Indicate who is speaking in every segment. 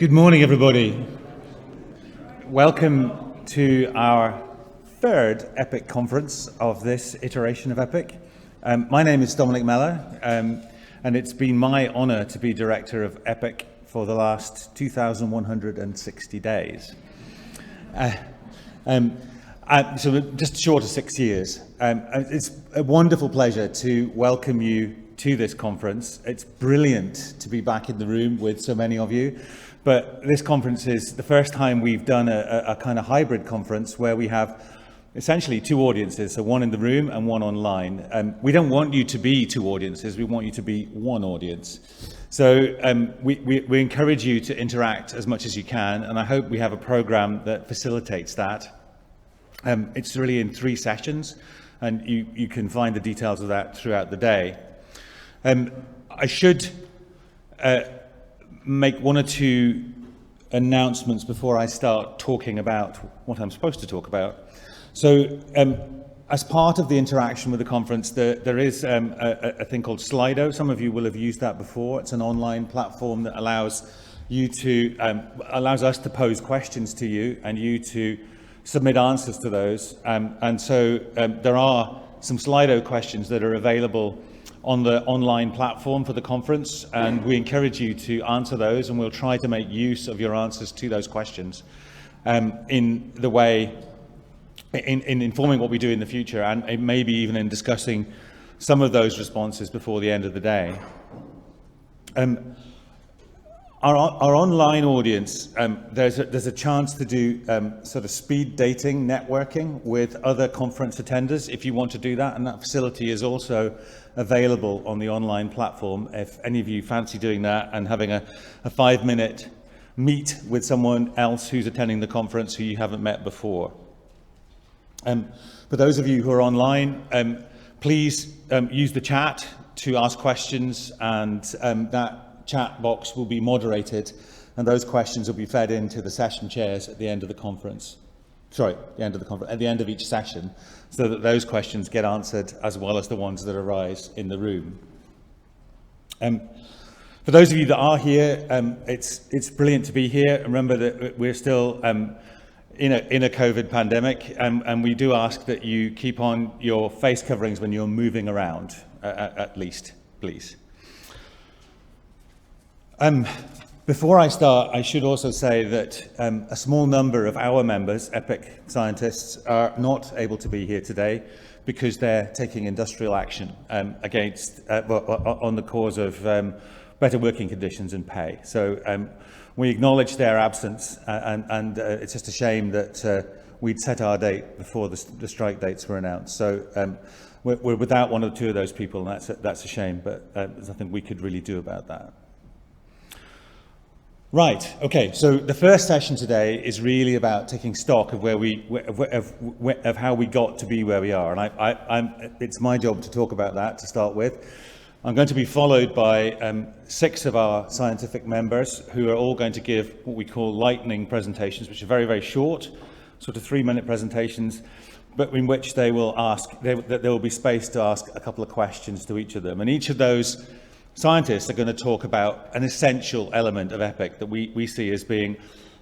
Speaker 1: Good morning, everybody. Welcome to our third EPIC conference of this iteration of EPIC. My name is Mellor, and it's been my honour to be director of EPIC for the last 2,160 days. So just short of 6 years. It's a wonderful pleasure to welcome you to this conference. It's brilliant to be back in the room with so many of you. But this conference is the first time we've done a kind of hybrid conference where we have essentially two audiences, so one in the room and one online. We don't want you to be two audiences, we want you to be one audience. So we encourage you to interact as much as you can, and I hope we have a program that facilitates that. It's really in 3 sessions, and you can find the details of that throughout the day. I should make 1 or 2 announcements before I start talking about what I'm supposed to talk about. So as part of the interaction with the conference, there is a thing called Slido. Some of you will have used that before. It's an online platform that allows us to pose questions to you and you to submit answers to those. And so there are some Slido questions that are available on the online platform for the conference, and we encourage you to answer those, and we'll try to make use of your answers to those questions in informing what we do in the future, and maybe even in discussing some of those responses before the end of the day. Our online audience, there's a chance to do sort of speed dating networking with other conference attenders if you want to do that, and that facility is also available on the online platform if any of you fancy doing that and having a 5-minute meet with someone else who's attending the conference who you haven't met before. For those of you who are online, please use the chat to ask questions, and that chat box will be moderated, and those questions will be fed into the session chairs at the end of the conference. At the end of each session, so that those questions get answered as well as the ones that arise in the room. For those of you that are here, it's brilliant to be here. Remember that we're still in a COVID pandemic, and we do ask that you keep on your face coverings when you're moving around, at least, please. Before I start, I should also say that a small number of our members, EPIC scientists, are not able to be here today because they're taking industrial action on the cause of better working conditions and pay. So we acknowledge their absence, and it's just a shame that we'd set our date before the strike dates were announced. So we're without 1 or 2 of those people, and that's a shame, but there's nothing we could really do about that. Right, okay, so the first session today is really about taking stock of of how we got to be where we are, and it's my job to talk about that to start with. I'm going to be followed by 6 of our scientific members who are all going to give what we call lightning presentations, which are very, very short, sort of 3-minute presentations, but in which they will there will be space to ask a couple of questions to each of them, and each of those scientists are going to talk about an essential element of EPIC that we see as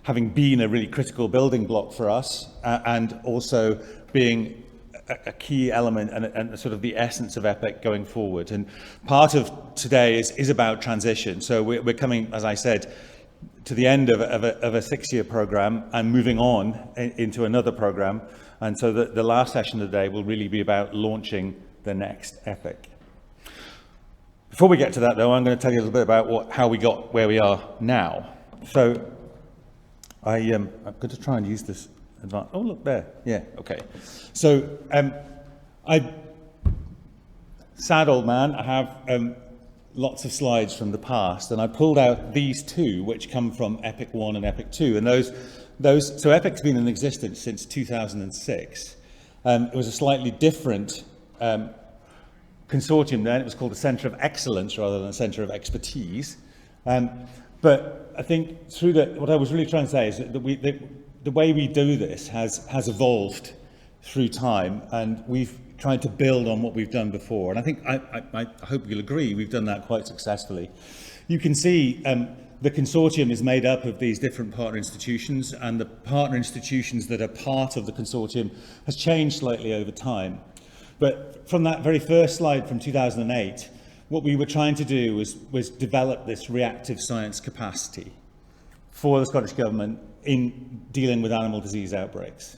Speaker 1: having been a really critical building block for us, and also being a key element and sort of the essence of EPIC going forward. And part of today is about transition. So we're coming, as I said, to the end of a 6-year program and moving on into another program. And so the last session of the day will really be about launching the next EPIC. Before we get to that, though, I'm going to tell you a little bit about how we got where we are now. So I'm going to try and use this advanced. Oh, look there. Yeah, okay. So sad old man, I have lots of slides from the past, and I pulled out these 2, which come from EPIC 1 and EPIC 2. And so EPIC's been in existence since 2006. It was a slightly different consortium then. It was called the Centre of Excellence rather than a Centre of Expertise. But I think what I was really trying to say is that the way we do this has evolved through time, and we've tried to build on what we've done before. And I think I hope you'll agree we've done that quite successfully. You can see the consortium is made up of these different partner institutions, and the partner institutions that are part of the consortium has changed slightly over time. But from that very first slide from 2008, what we were trying to do was develop this reactive science capacity for the Scottish Government in dealing with animal disease outbreaks.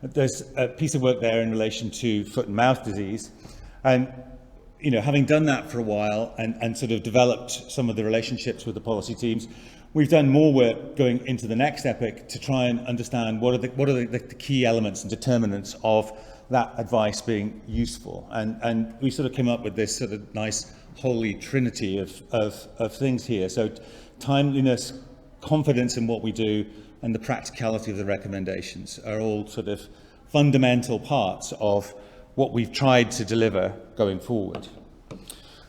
Speaker 1: There's a piece of work there in relation to foot and mouth disease, and having done that for a while and sort of developed some of the relationships with the policy teams, we've done more work going into the next epic to try and understand what are the key elements and determinants of that advice being useful. And we sort of came up with this sort of nice holy trinity of things here. So timeliness, confidence in what we do, and the practicality of the recommendations are all sort of fundamental parts of what we've tried to deliver going forward.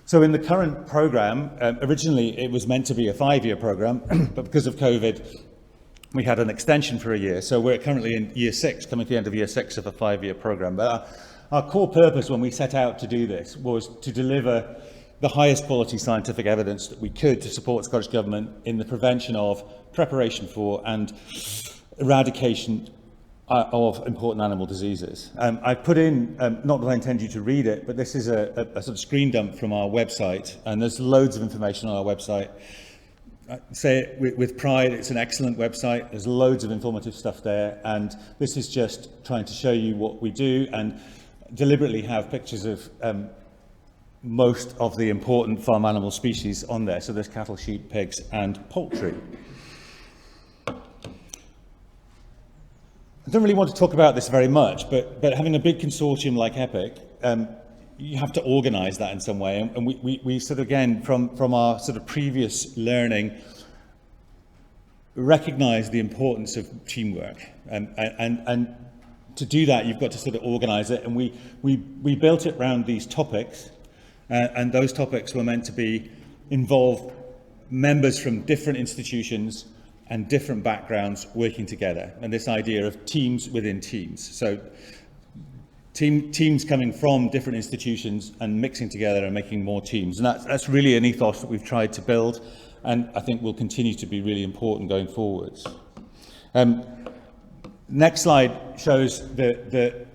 Speaker 1: So in the current programme, originally it was meant to be a 5-year programme, but because of COVID, we had an extension for a year. So we're currently in year 6, coming to the end of year 6 of a 5-year programme. But our core purpose when we set out to do this was to deliver the highest quality scientific evidence that we could to support Scottish Government in the prevention of, preparation for and eradication of important animal diseases. I put in, not that I intend you to read it, but this is a sort of screen dump from our website, and there's loads of information on our website. I say it with pride, it's an excellent website, there's loads of informative stuff there, and this is just trying to show you what we do and deliberately have pictures of most of the important farm animal species on there. So there's cattle, sheep, pigs and poultry. I don't really want to talk about this very much, but having a big consortium like EPIC, you have to organise that in some way. And we sort of, again, from our sort of previous learning, recognise the importance of teamwork. And to do that, you've got to sort of organise it. And we built it around these topics, and those topics were meant to involve members from different institutions and different backgrounds working together, and this idea of teams within teams. So teams coming from different institutions and mixing together and making more teams. And that's really an ethos that we've tried to build, and I think will continue to be really important going forwards. Next slide shows the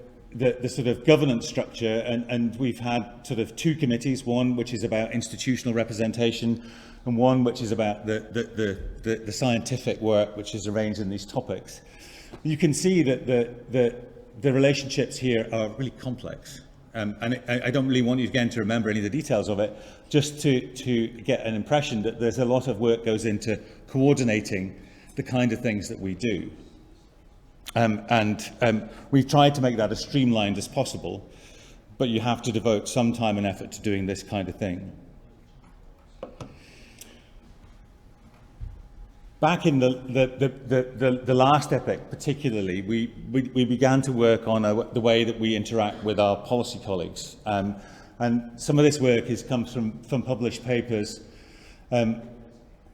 Speaker 1: sort of governance structure, and we've had sort of 2 committees, one which is about institutional representation, and one which is about the scientific work which is arranged in these topics. You can see that the relationships here are really complex. And I don't really want you again to remember any of the details of it, just to get an impression that there's a lot of work goes into coordinating the kind of things that we do. We've tried to make that as streamlined as possible, but you have to devote some time and effort to doing this kind of thing. Back in the last epic, particularly, we began to work on the way that we interact with our policy colleagues. And some of this work comes from published papers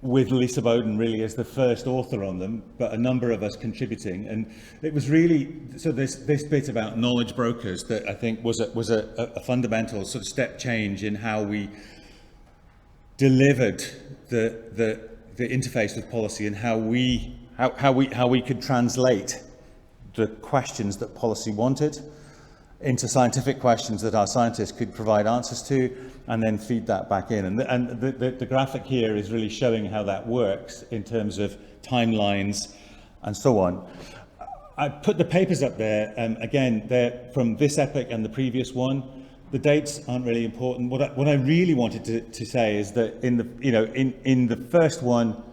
Speaker 1: with Lisa Bowden really as the first author on them, but a number of us contributing. And it was really, so this bit about knowledge brokers that I think was a fundamental sort of step change in how we delivered the interface with policy, and how we could translate the questions that policy wanted into scientific questions that our scientists could provide answers to, and then feed that back in. And the graphic here is really showing how that works in terms of timelines and so on. I put the papers up there, again, they're from this epic and the previous one. The dates aren't really important. What I really wanted to say is that in the first one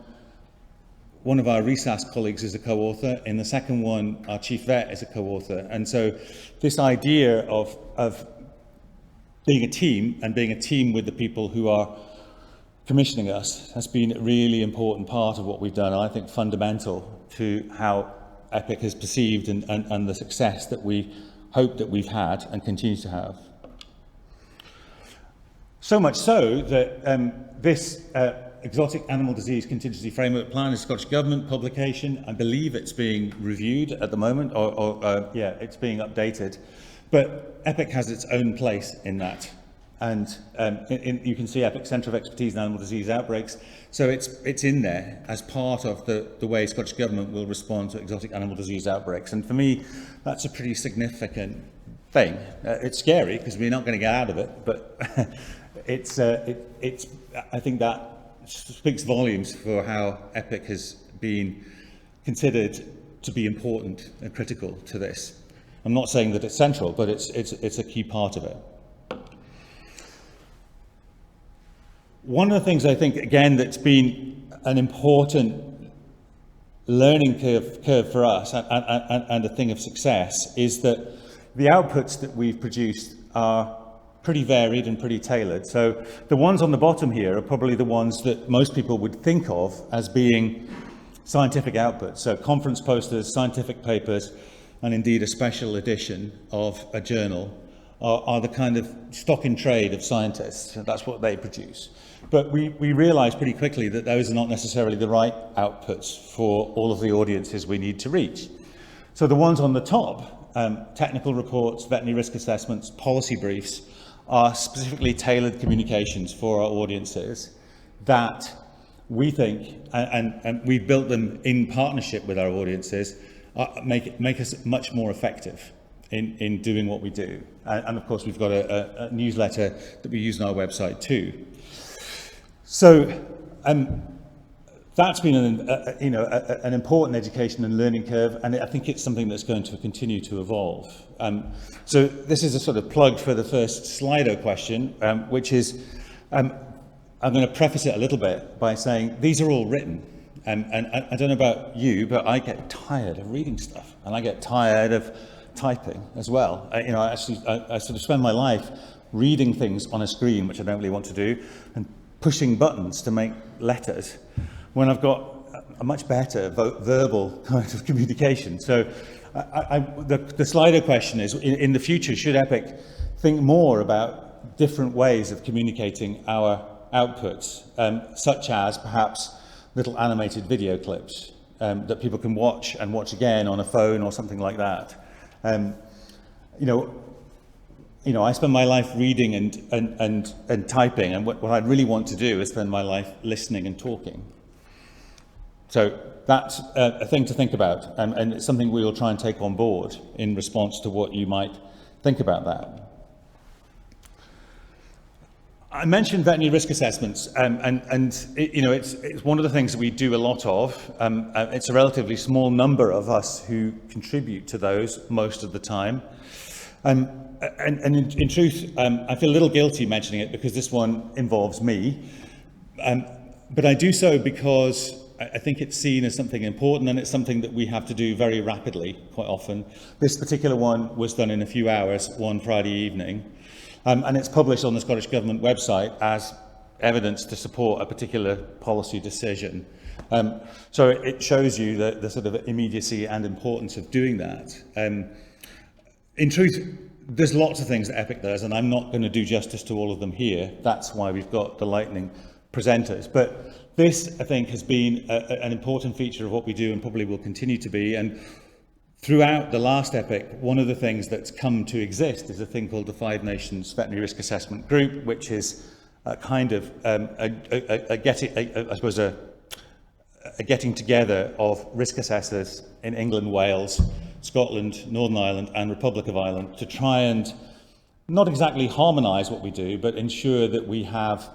Speaker 1: of our RESAS colleagues is a co-author. In the second one, our chief vet is a co-author. And so this idea of being a team, and being a team with the people who are commissioning us, has been a really important part of what we've done, and I think fundamental to how EPIC is perceived and the success that we hope that we've had and continue to have. So much so that this Exotic Animal Disease Contingency Framework Plan is Scottish Government publication. I believe it's being reviewed at the moment, or it's being updated. But EPIC has its own place in that. And you can see EPIC Centre of Expertise in Animal Disease Outbreaks. So it's in there as part of the way Scottish Government will respond to exotic animal disease outbreaks. And for me, that's a pretty significant thing. It's scary because we're not going to get out of it, but I think that speaks volumes for how EPIC has been considered to be important and critical to this. I'm not saying that it's central, but it's a key part of it. One of the things I think, again, that's been an important learning curve for us and a thing of success is that the outputs that we've produced are pretty varied and pretty tailored. So the ones on the bottom here are probably the ones that most people would think of as being scientific outputs. So conference posters, scientific papers, and indeed a special edition of a journal are the kind of stock in trade of scientists. That's what they produce. But we realised pretty quickly that those are not necessarily the right outputs for all of the audiences we need to reach. So the ones on the top, technical reports, veterinary risk assessments, policy briefs, are specifically tailored communications for our audiences that we think, and we've built them in partnership with our audiences, make us much more effective in doing what we do. And of course, we've got a newsletter that we use on our website too. So that's been an important education and learning curve, and I think it's something that's going to continue to evolve. So this is a sort of plug for the first Slido question, which is, I'm going to preface it a little bit by saying these are all written. And I don't know about you, but I get tired of reading stuff, and I get tired of typing as well. I sort of spend my life reading things on a screen, which I don't really want to do, and pushing buttons to make letters, when I've got a much better verbal kind of communication. So the Slido question is, in the future, should EPIC think more about different ways of communicating our outputs, such as perhaps little animated video clips that people can watch and watch again on a phone or something like that. I spend my life reading and typing, and what I really want to do is spend my life listening and talking. So that's a thing to think about, and it's something we will try and take on board in response to what you might think about that. I mentioned veterinary risk assessments, it's one of the things that we do a lot of. It's a relatively small number of us who contribute to those most of the time. And in truth, I feel a little guilty mentioning it because this one involves me. But I do so because I think it's seen as something important, and it's something that we have to do very rapidly quite often. This particular one was done in a few hours, one Friday evening. And it's published on the Scottish Government website as evidence to support a particular policy decision. So it shows you the sort of immediacy and importance of doing that. In truth, there's lots of things that EPIC does, and I'm not going to do justice to all of them here. That's why we've got the lightning presenters. But this, I think, has been an important feature of what we do and probably will continue to be. And throughout the last EPIC, one of the things that's come to exist is a thing called the Five Nations Veterinary Risk Assessment Group, which is a kind of a getting together of risk assessors in England, Wales, Scotland, Northern Ireland and Republic of Ireland to try and not exactly harmonise what we do, but ensure that we have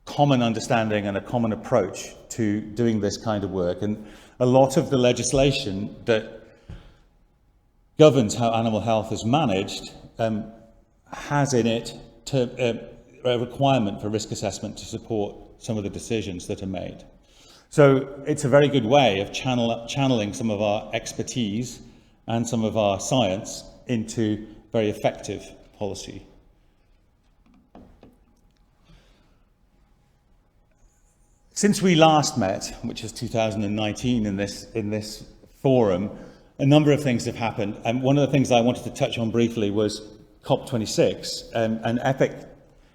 Speaker 1: common understanding and a common approach to doing this kind of work. And a lot of the legislation that governs how animal health is managed has in it a requirement for risk assessment to support some of the decisions that are made. So it's a very good way of channeling some of our expertise and some of our science into very effective policy. Since we last met, which is 2019 in this forum, a number of things have happened. And one of the things I wanted to touch on briefly was COP26. And EPIC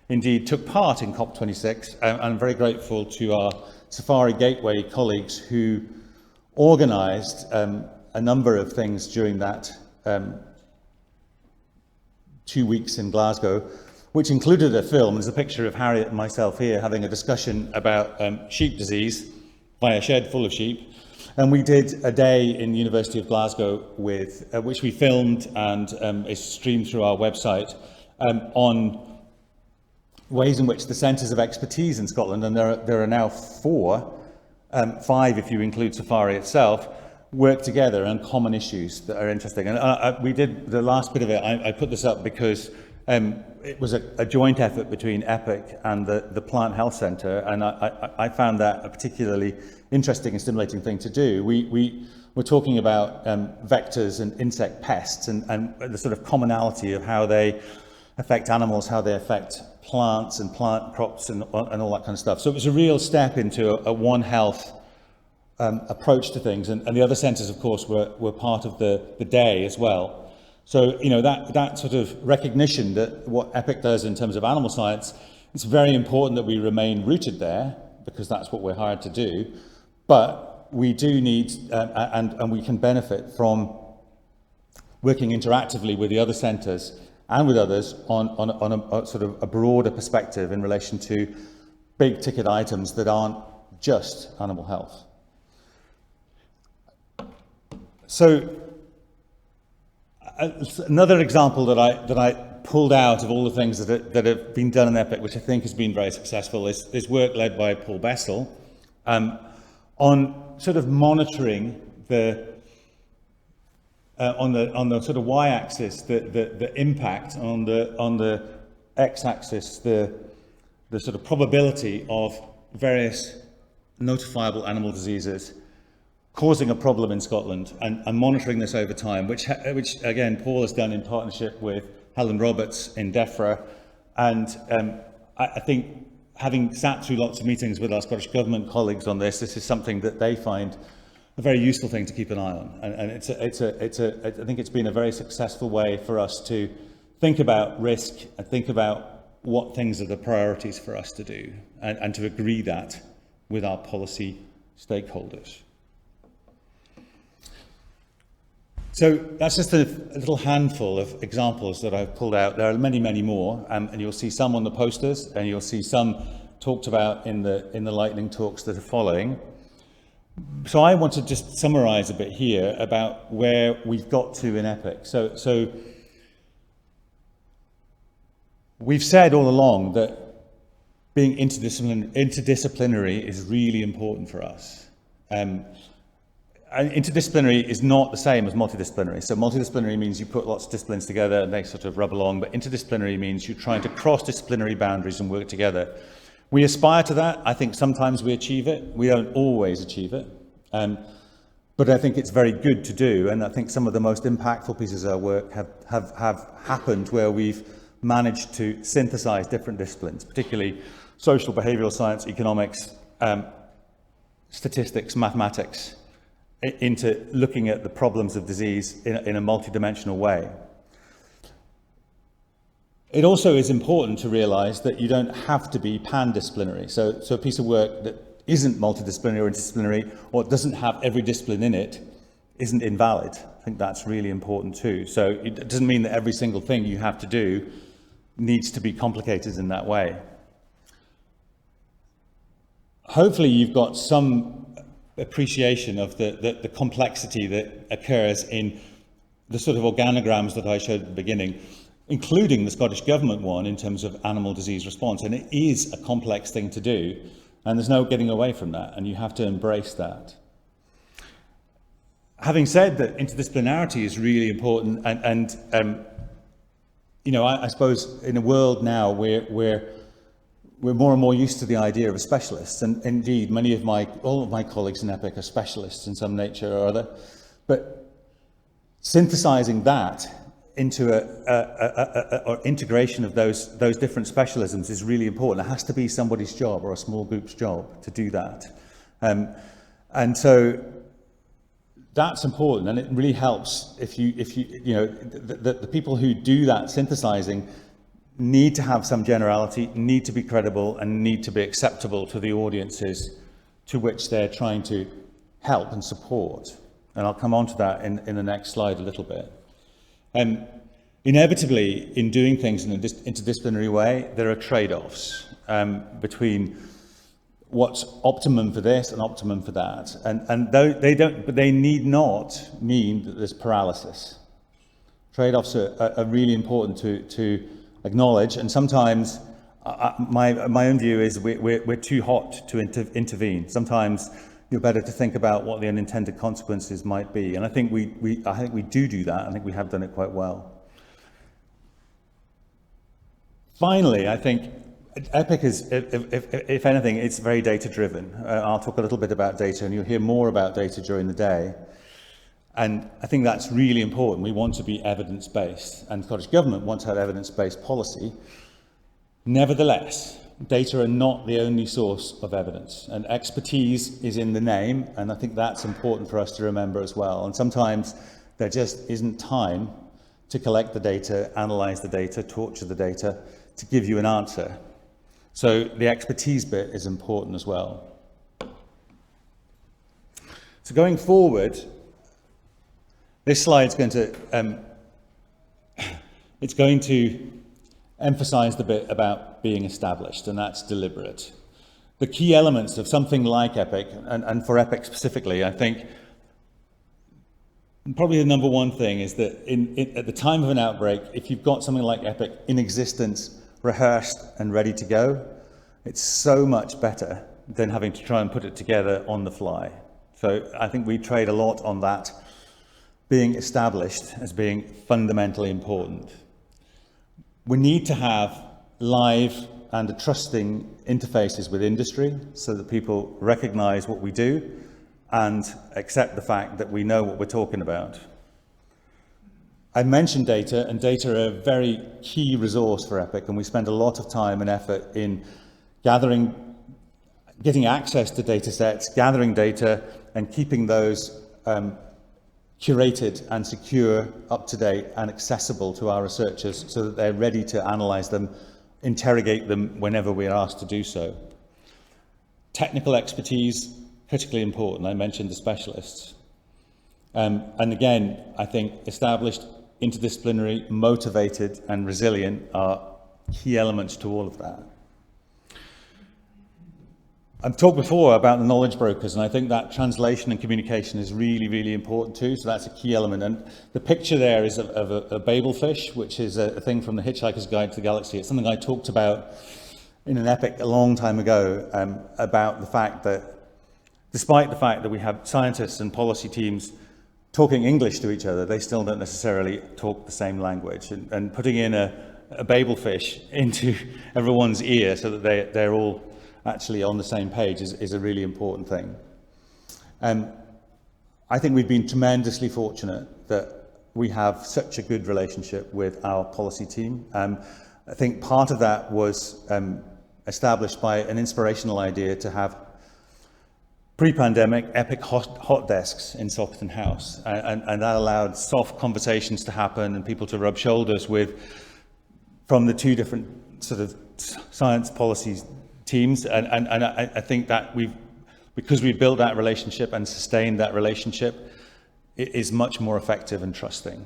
Speaker 1: indeed took part in COP26. I'm very grateful to our Safari Gateway colleagues who organised a number of things during that 2 weeks in Glasgow. which included a film. There's a picture of Harriet and myself here having a discussion about sheep disease by a shed full of sheep. And we did a day in the University of Glasgow with which we filmed and is streamed through our website on ways in which the centres of expertise in Scotland, and there are now 5 if you include Safari itself, work together on common issues that are interesting. And we did the last bit of it. I put this up because it was a joint effort between EPIC and the Plant Health Centre, and I found that a particularly interesting and stimulating thing to do. We were talking about vectors and insect pests and the sort of commonality of how they affect animals, how they affect plants and plant crops and all that kind of stuff. So it was a real step into a One Health approach to things, and the other centres, of course, were part of the day as well. So, you know, that sort of recognition that what EPIC does in terms of animal science, it's very important that we remain rooted there, because that's what we're hired to do. But we do need, and we can benefit from working interactively with the other centres and with others on a sort of a broader perspective in relation to big ticket items that aren't just animal health. So another example that I pulled out of all the things that have been done in EPIC, which I think has been very successful, is work led by Paul Bessel on sort of monitoring on the sort of y-axis the impact, on the x-axis the sort of probability of various notifiable animal diseases causing a problem in Scotland, and monitoring this over time, which again Paul has done in partnership with Helen Roberts in DEFRA. And I think, having sat through lots of meetings with our Scottish Government colleagues on this is something that they find a very useful thing to keep an eye on. And I think it's been a very successful way for us to think about risk and think about what things are the priorities for us to do, and to agree that with our policy stakeholders. So that's just a little handful of examples that I've pulled out. There are many, many more, and you'll see some on the posters, and you'll see some talked about in the lightning talks that are following. So I want to just summarise a bit here about where we've got to in EPIC. So we've said all along that being interdisciplinary is really important for us. And interdisciplinary is not the same as multidisciplinary. So multidisciplinary means you put lots of disciplines together and they sort of rub along, but interdisciplinary means you're trying to cross disciplinary boundaries and work together. We aspire to that. I think sometimes we achieve it. We don't always achieve it. But I think it's very good to do. And I think some of the most impactful pieces of our work have happened where we've managed to synthesize different disciplines, particularly social behavioral science, economics, statistics, mathematics, into looking at the problems of disease in a multidimensional way. It also is important to realise that you don't have to be pan-disciplinary. So a piece of work that isn't multidisciplinary or interdisciplinary, or doesn't have every discipline in it, isn't invalid. I think that's really important too. So it doesn't mean that every single thing you have to do needs to be complicated in that way. Hopefully you've got some appreciation of the complexity that occurs in the sort of organograms that I showed at the beginning, including the Scottish Government one in terms of animal disease response. And it is a complex thing to do, and there's no getting away from that, and you have to embrace that. Having said that, interdisciplinarity is really important, and you know, I suppose in a world now where we're more and more used to the idea of a specialist, and indeed all of my colleagues in EPIC are specialists in some nature or other, but synthesizing that into or integration of those different specialisms is really important. It has to be somebody's job or a small group's job to do that, and so that's important, and it really helps if you know the people who do that synthesizing need to have some generality, need to be credible, and need to be acceptable to the audiences to which they're trying to help and support. And I'll come on to that in the next slide a little bit. Inevitably, in doing things in an interdisciplinary way, there are trade-offs between what's optimum for this and optimum for that. And they need not mean that there's paralysis. Trade-offs are really important to acknowledge, and sometimes my own view is we're too hot to intervene. Sometimes you're better to think about what the unintended consequences might be, and I think we do that. I think we have done it quite well. Finally, I think EPIC is, if anything, it's very data-driven. I'll talk a little bit about data, and you'll hear more about data during the day. And I think that's really important. We want to be evidence-based, and the Scottish Government wants to have evidence-based policy. Nevertheless, data are not the only source of evidence, and expertise is in the name, and I think that's important for us to remember as well. And sometimes there just isn't time to collect the data, analyse the data, torture the data, to give you an answer. So the expertise bit is important as well. So going forward, this slide's going to it's going to emphasize the bit about being established, and that's deliberate. The key elements of something like EPIC, and for EPIC specifically, I think probably the number one thing is that at the time of an outbreak, if you've got something like EPIC in existence, rehearsed and ready to go, it's so much better than having to try and put it together on the fly. So I think we trade a lot on that being established as being fundamentally important. We need to have live and trusting interfaces with industry so that people recognize what we do and accept the fact that we know what we're talking about. I mentioned data, and data are a very key resource for EPIC, and we spend a lot of time and effort in getting access to data sets, gathering data, and keeping those curated and secure, up to date, and accessible to our researchers so that they're ready to analyze them, interrogate them whenever we're asked to do so. Technical expertise, critically important. I mentioned the specialists. And again, I think established, interdisciplinary, motivated, and resilient are key elements to all of that. I've talked before about the knowledge brokers, and I think that translation and communication is really, really important too, so that's a key element. And the picture there is of a Babel fish, which is a thing from the Hitchhiker's Guide to the Galaxy. It's something I talked about in an EPIC a long time ago, about the fact that despite the fact that we have scientists and policy teams talking English to each other, they still don't necessarily talk the same language. And putting in a Babel fish into everyone's ear so that they're all actually on the same page is a really important thing. I think we've been tremendously fortunate that we have such a good relationship with our policy team. I think part of that was established by an inspirational idea to have pre-pandemic EPIC hot desks in Sockton House, and that allowed soft conversations to happen and people to rub shoulders from the two different sort of science policies teams, and I think that because we've built that relationship and sustained that relationship, it is much more effective and trusting.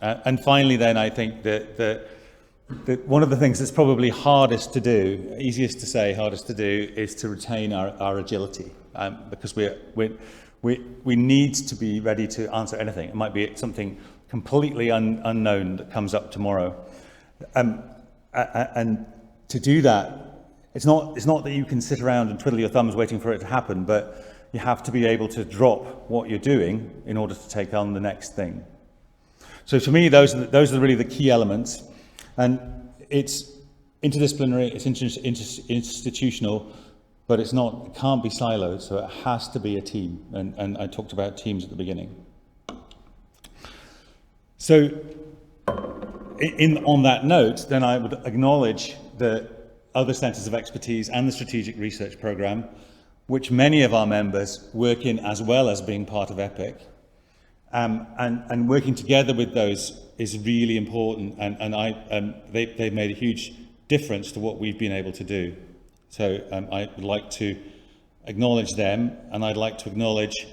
Speaker 1: And finally then, I think that one of the things that's probably hardest to do, easiest to say, hardest to do, is to retain our agility, because we need to be ready to answer anything. It might be something completely unknown that comes up tomorrow, and to do that, it's not that you can sit around and twiddle your thumbs waiting for it to happen, but you have to be able to drop what you're doing in order to take on the next thing. So for me, those are really the key elements, and it's interdisciplinary, it's institutional, but it can't be siloed, so it has to be a team, and I talked about teams at the beginning. So on that note, then I would acknowledge the other centres of expertise and the strategic research programme, which many of our members work in as well as being part of EPIC. And working together with those is really important, and they've made a huge difference to what we've been able to do. So I would like to acknowledge them, and I'd like to acknowledge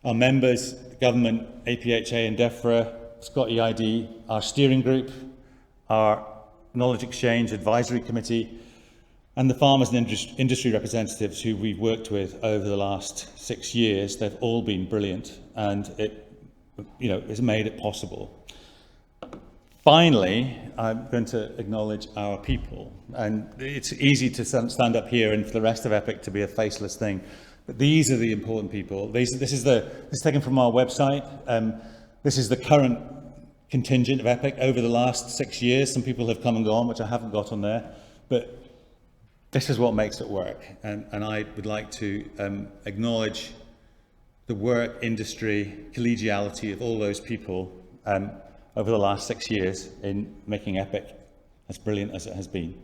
Speaker 1: our members, the government, APHA and DEFRA, Scott EID, our steering group, our Knowledge Exchange Advisory Committee, and the farmers and industry representatives who we've worked with over the last 6 years. They've all been brilliant, and it, has made it possible. Finally, I'm going to acknowledge our people. And it's easy to stand up here and for the rest of EPIC to be a faceless thing. But these are the important people. This is taken from our website. This is the current contingent of EPIC over the last 6 years. Some people have come and gone, which I haven't got on there. But this is what makes it work. And I would like to acknowledge the work, industry, collegiality of all those people over the last 6 years in making EPIC as brilliant as it has been.